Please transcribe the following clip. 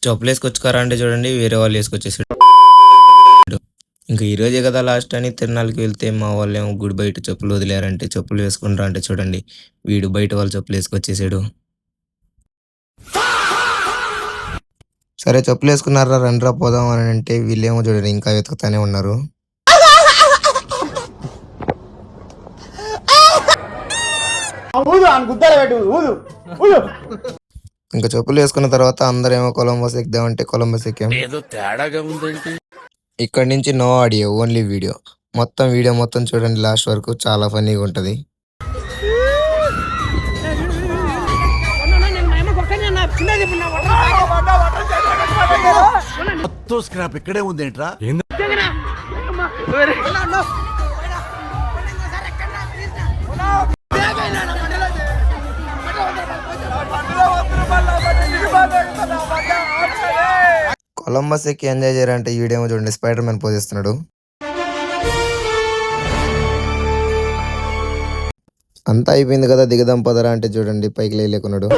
చెప్పులేసుకొచ్చుకోరా అంటే చూడండి వేరే వాళ్ళు వేసుకొచ్చేసాడు. ఇంకా ఈ రోజే కదా లాస్ట్ అని తిరునాళ్ళకి వెళ్తే మా వాళ్ళేమో గుడి బయట చెప్పులు వదిలారంటే చెప్పులు వేసుకుంటారా అంటే చూడండి వీడు బయట వాళ్ళ చెప్పులు వేసుకొచ్చేసాడు. సరే చెప్పులు వేసుకున్నారా రండ్రా పోదాం అని అంటే వీళ్ళేమో చూడండి ఇంకా వెతుకుతానే ఉన్నారు. ఇంకా చెప్పులు వేసుకున్న తర్వాత అందరేమో కొలంబస్ ఎక్కుదామంటే కొలంబస్ ఎక్కాం. ఇక్కడ నుంచి no audio only video. Video మొత్తం చూడండి లాస్ట్ వరకు, చాలా ఫన్నీగా ఉంటుంది. మొత్తం స్క్రాప్ ఇక్కడే ఉందేంట్రా? కొలంబస్ ఎక్కి ఎంజాయ్ చేయాలంటే వీడేమో చూడండి స్పైడర్ మ్యాన్ పోజిస్తున్నాడు. అంతా అయిపోయింది కదా దిగదాం పదరా అంటే చూడండి పైకి లేకున్నాడు.